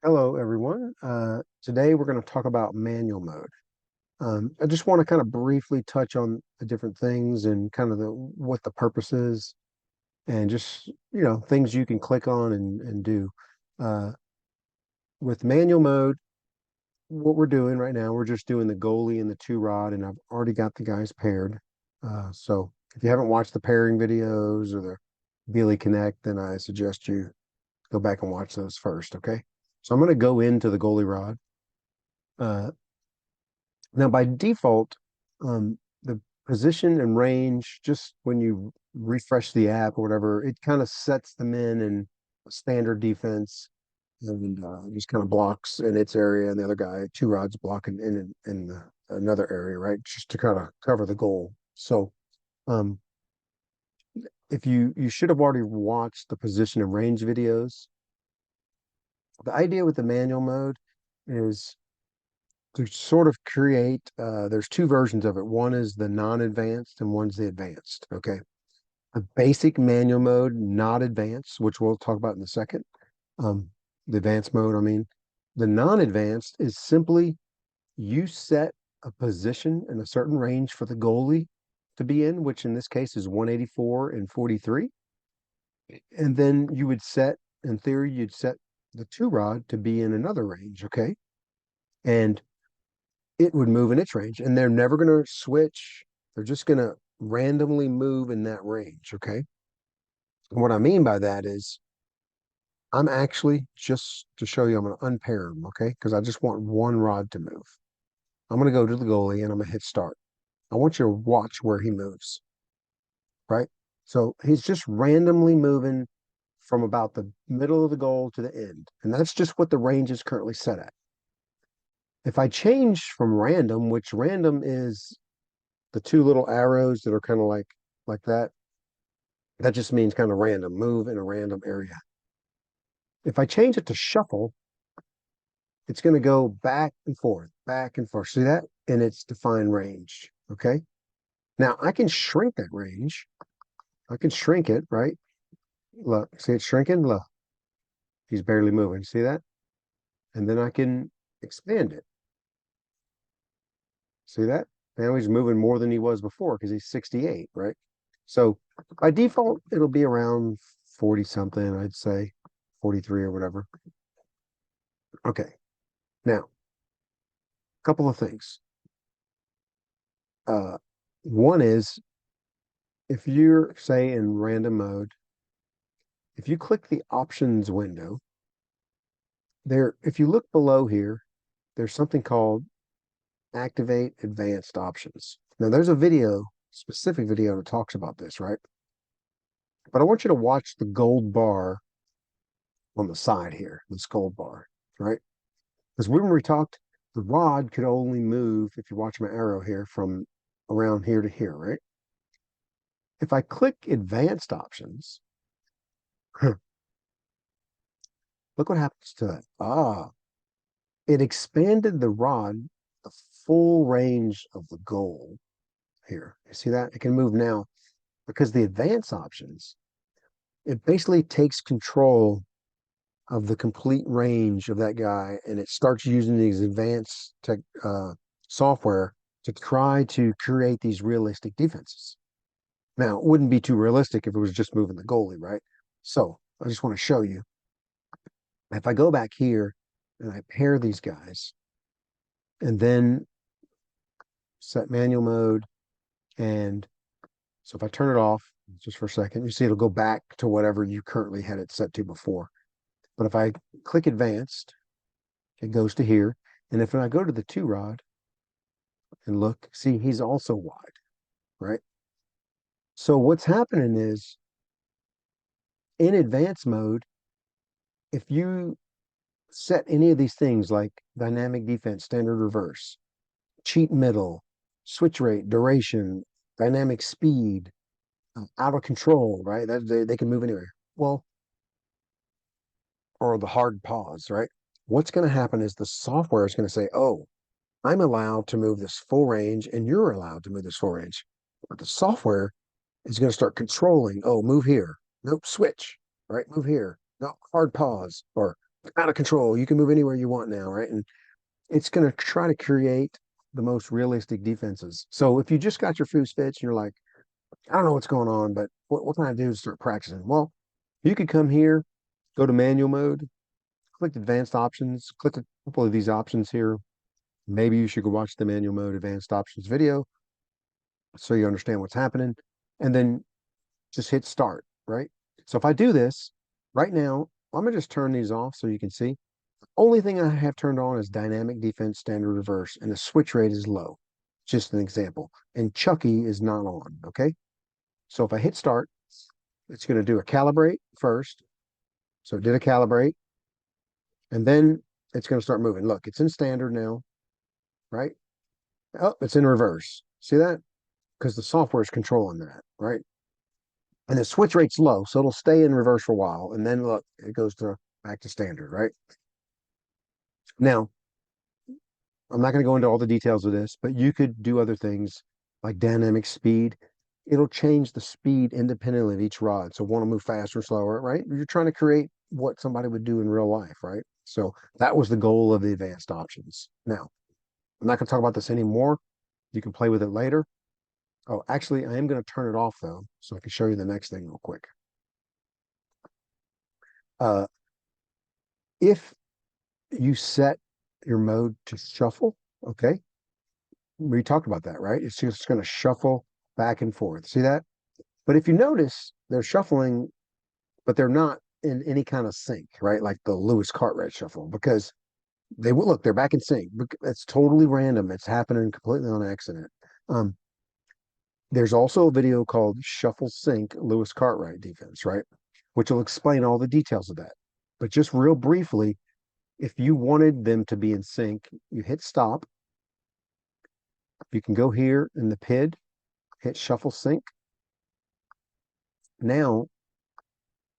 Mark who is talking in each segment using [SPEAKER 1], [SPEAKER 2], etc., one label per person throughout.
[SPEAKER 1] Hello, everyone. Today we're going to talk about manual mode. I just want to kind of briefly touch on the different things and kind of what the purpose is, and just things you can click on and do. Uh, with manual mode, what we're doing right now, we're just doing the goalie and the two rod, and I've already got the guys paired. So if you haven't watched the pairing videos or the Beely Connect, then I suggest you go back and watch those first. Okay. So I'm going to go into the goalie rod. Uh, Now, by default, the position and range, just when you refresh the app or whatever, it kind of sets them in a standard defense and just kind of blocks in its area, and the other guy, two rods blocking in another area, right? Just to kind of cover the goal. So, um, if you should have already watched the position and range videos. The idea with the manual mode is to sort of create there's two versions of it. One is the non-advanced and one's the advanced. Okay. A basic manual mode, not advanced, which we'll talk about in a second. Um, the advanced mode, I mean, the non-advanced is simply you set a position in a certain range for the goalie to be in, which in this case is 184 and 43. And then you would set, in theory, you'd set the two rod to be in another range. Okay. And it would move in its range, and they're never going to switch. They're just going to randomly move in that range. Okay. And what I mean by that is I'm actually, just to show you, I'm going to unpair them. Okay. Because I just want one rod to move. I'm going to go to the goalie and I'm going to hit start. I want you to watch where he moves. Right. So he's just randomly moving from about the middle of the goal to the end. And that's just what the range is currently set at. If I change from random, which random is the two little arrows that are kind of like that, that just means kind of random, move in a random area. If I change it to shuffle, it's going to go back and forth, back and forth. See that? In its defined range. Okay. Now I can shrink that range. I can shrink it, right? Look, see it shrinking? Look, he's barely moving. See that? And then I can expand it. See that? Now he's moving more than he was before because he's 68, right? So by default, it'll be around 40 something, I'd say 43 or whatever. Okay. Now, a couple of things. Uh, One is if you're, say, in random mode, if you click the options window, there, if you look below here, there's something called activate advanced options. Now, there's a video, specific video that talks about this, right? But I want you to watch the gold bar on the side here, this gold bar, right? Because when we talked, the rod could only move, if you watch my arrow here, from around here to here, right? If I click advanced options, look what happens to it. It expanded the rod the full range of the goal here. You see that? It can move now because the advanced options, it basically takes control of the complete range of that guy, and it starts using these advanced tech software to try to create these realistic defenses. Now, it wouldn't be too realistic if it was just moving the goalie, right? So I just want to show you. If I go back here and I pair these guys and then set manual mode, and so if I turn it off just for a second, you see it'll go back to whatever you currently had it set to before. But if I click advanced, it goes to here. And if I go to the two rod and look, see, he's also wide, right? So what's happening is in advanced mode, if you set any of these things like dynamic defense, standard reverse, cheat middle, switch rate, duration, dynamic speed, out of control, right? That they can move anywhere. Well, or the hard pause, right? What's going to happen is the software is going to say, oh, I'm allowed to move this full range and you're allowed to move this full range. But the software is going to start controlling, oh, move here. Nope, switch, right? Move here. No, hard pause or out of control. You can move anywhere you want now, right? And it's going to try to create the most realistic defenses. So if you just got your food fits and you're like, I don't know what's going on, but what can I do to start practicing? Well, you could come here, go to manual mode, click advanced options, click a couple of these options here. Maybe you should go watch the manual mode advanced options video so you understand what's happening. And then just hit start, right? So if I do this right now, I'm gonna just turn these off so you can see. Only thing I have turned on is dynamic defense standard reverse, and the switch rate is low. Just an example. And Chucky is not on, okay? So if I hit start, it's gonna do a calibrate first. So it did a calibrate, and then it's gonna start moving. Look, it's in standard now, right? Oh, it's in reverse. See that? Because the software is controlling that, right? And the switch rate's low, so it'll stay in reverse for a while. And then look, it goes to back to standard, right? Now, I'm not going to go into all the details of this, but you could do other things like dynamic speed. It'll change the speed independently of each rod. So want to move faster or slower, right? You're trying to create what somebody would do in real life, right? So that was the goal of the advanced options. Now, I'm not going to talk about this anymore. You can play with it later. Oh, actually, I am going to turn it off though, so I can show you the next thing real quick. Uh, if you set your mode to shuffle, okay, we talked about that, right? It's just going to shuffle back and forth. See that? But if you notice, they're shuffling, but they're not in any kind of sync, right? Like the Lewis Cartwright shuffle, because they will look, they're back in sync. It's totally random. It's happening completely on accident. Um, there's also a video called Shuffle Sync Lewis Cartwright Defense, right? Which will explain all the details of that. But just real briefly, if you wanted them to be in sync, you hit stop. You can go here in the PID, hit Shuffle Sync. Now,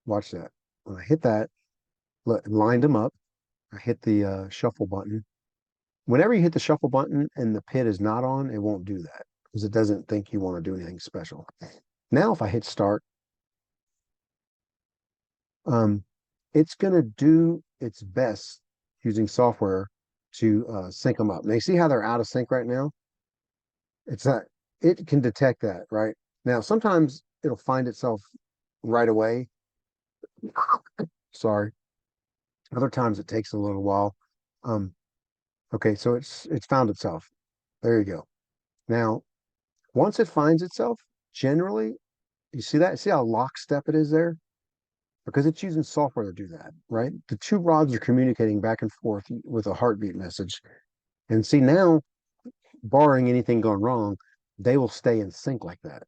[SPEAKER 1] watch that. When I hit that, look, lined them up. I hit the shuffle button. Whenever you hit the shuffle button and the PID is not on, it won't do that because it doesn't think you want to do anything special. Now, if I hit start, um, it's going to do its best using software to sync them up. Now, you see how they're out of sync right now? It's not, it can detect that, right? Now, sometimes it'll find itself right away. Sorry. Other times it takes a little while. Um, okay, so it's found itself. There you go. Now, once it finds itself, generally, you see that? See how lockstep it is there? Because it's using software to do that, right? The two rods are communicating back and forth with a heartbeat message. And see now, barring anything going wrong, they will stay in sync like that.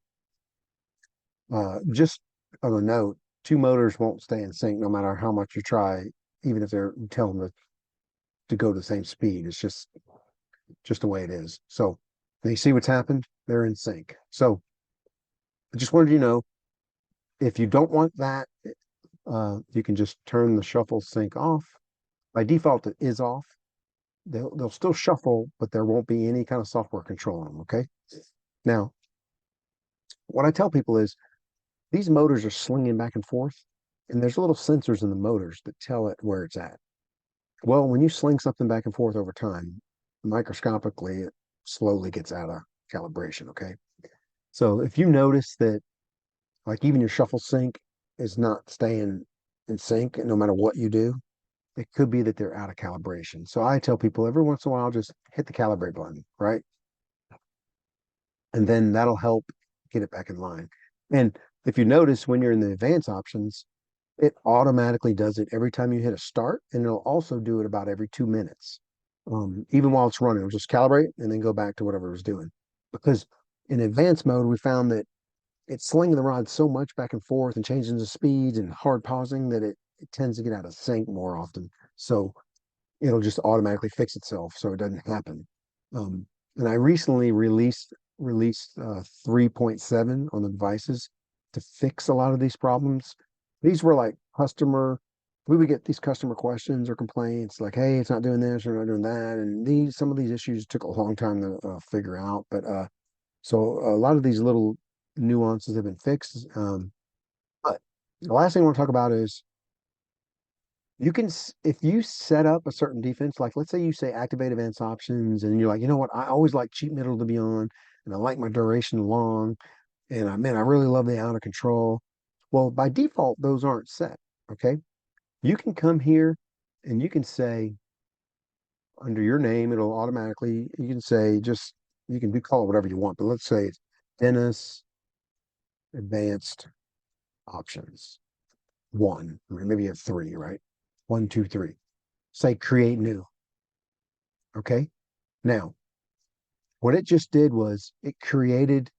[SPEAKER 1] Just on a note, two motors won't stay in sync no matter how much you try, even if they're telling them to go the same speed. It's just the way it is. So you see what's happened? They're in sync. So I just wanted you to know if you don't want that, you can just turn the shuffle sync off. By default, it is off. They'll still shuffle, but there won't be any kind of software controlling them. Okay. Now, what I tell people is these motors are slinging back and forth, and there's little sensors in the motors that tell it where it's at. Well, when you sling something back and forth over time, microscopically, it slowly gets out of calibration. Okay. So if you notice that, like even your shuffle sync is not staying in sync, no matter what you do, it could be that they're out of calibration. So I tell people every once in a while, just hit the calibrate button, right? And then that'll help get it back in line. And if you notice when you're in the advanced options, it automatically does it every time you hit a start, and it'll also do it about every 2 minutes. Even while it's running, it'll just calibrate and then go back to whatever it was doing. Because in advanced mode, we found that it's slinging the rod so much back and forth and changing the speeds and hard pausing that it tends to get out of sync more often. So it'll just automatically fix itself so it doesn't happen. And I recently released 3.7 on the devices to fix a lot of these problems. These were like we would get these customer questions or complaints like, hey, it's not doing this or not doing that. And some of these issues took a long time to figure out. But so a lot of these little nuances have been fixed. But the last thing I want to talk about is if you set up a certain defense, like let's say you say activate advanced options, and you're like, you know what, I always like cheap middle to be on, and I like my duration long, and I really love the out of control. Well, by default, those aren't set. Okay. You can come here and you can say under your name, it'll automatically, you can say just, you can do call it whatever you want, but let's say it's Dennis Advanced Options one, or maybe you have three, right? One, two, three. Say create new. Okay. Now, what it just did was it created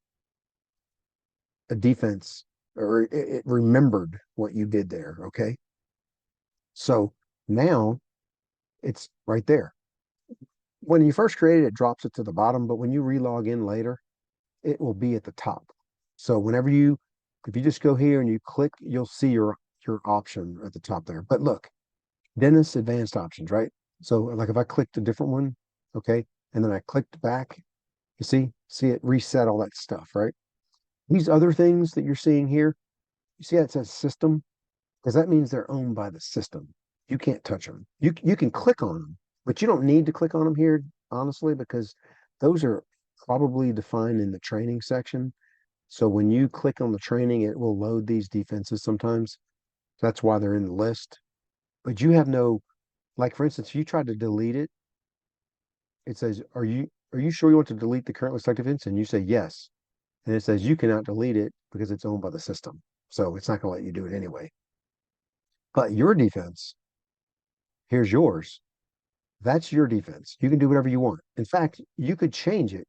[SPEAKER 1] a defense, or it remembered what you did there. Okay. So now it's right there. When you first create it, it drops it to the bottom, but when you relog in later, it will be at the top. So if you just go here and you click, you'll see your option at the top there. But look, Dennis Advanced Options, right? So like if I clicked a different one, okay, and then I clicked back, you see it reset all that stuff, right? These other things that you're seeing here, you see how it says system? Because that means they're owned by the system. You can't touch them. You can click on them, but you don't need to click on them here, honestly, because those are probably defined in the training section. So when you click on the training, it will load these defenses sometimes. That's why they're in the list. But you have no, like for instance, if you tried to delete it, it says, are you sure you want to delete the currently selected defense? And you say yes. And it says you cannot delete it because it's owned by the system. So it's not going to let you do it anyway. But your defense, here's yours. That's your defense. You can do whatever you want. In fact, you could change it.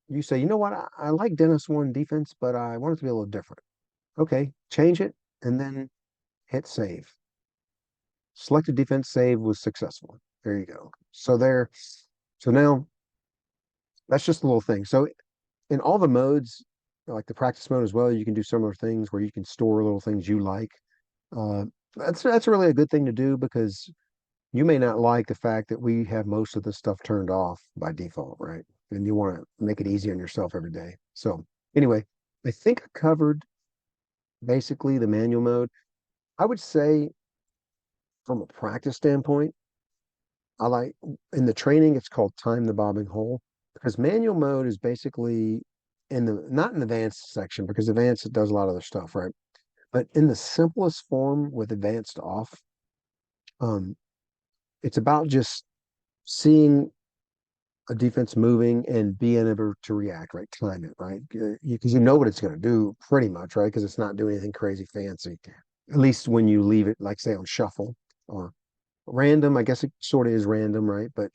[SPEAKER 1] You say, you know what? I like Dennis one defense, but I want it to be a little different. Okay, change it and then hit save. Selected defense save was successful. There you go. So now that's just a little thing. So in all the modes, like the practice mode as well, you can do similar things where you can store little things you like. Uh, that's really a good thing to do because you may not like the fact that we have most of this stuff turned off by default, right? And you want to make it easy on yourself every day. So anyway, I think I covered basically the manual mode. I would say from a practice standpoint, I like in the training, it's called time the bobbing hole because manual mode is basically in the not in the advanced section because advanced it does a lot of other stuff, right? But in the simplest form with advanced off, um, it's about just seeing a defense moving and being able to react, right? Time it, right? Because you know what it's going to do pretty much, right? Because it's not doing anything crazy fancy. At least when you leave it, like say on shuffle or random, I guess it sort of is random, right? But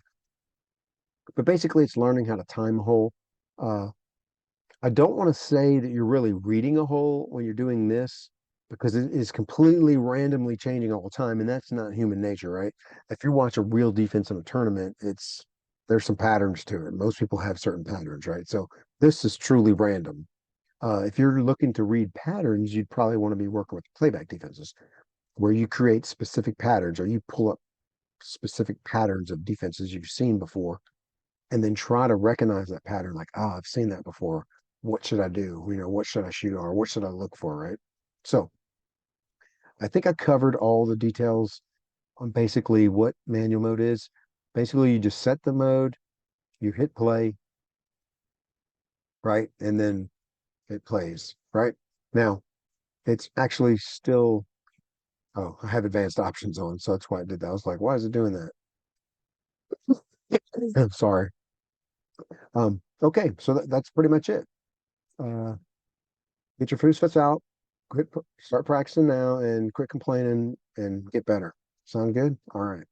[SPEAKER 1] basically it's learning how to time a hole. Uh, I don't want to say that you're really reading a hole when you're doing this because it is completely randomly changing all the time, and that's not human nature, right? If you watch a real defense in a tournament, there's some patterns to it. Most people have certain patterns, right? So this is truly random. If you're looking to read patterns, you'd probably want to be working with playback defenses where you create specific patterns or you pull up specific patterns of defenses you've seen before and then try to recognize that pattern like, I've seen that before. What should I do? What should I shoot or what should I look for, right? So I think I covered all the details on basically what manual mode is. Basically, you just set the mode, you hit play, right? And then it plays, right? Now, it's actually still, oh, I have advanced options on, so that's why I did that. I was like, why is it doing that? I'm sorry. Okay, so that's pretty much it. Uh, get your FoosFits out, start practicing now, and quit complaining and get better. Sound good? All right.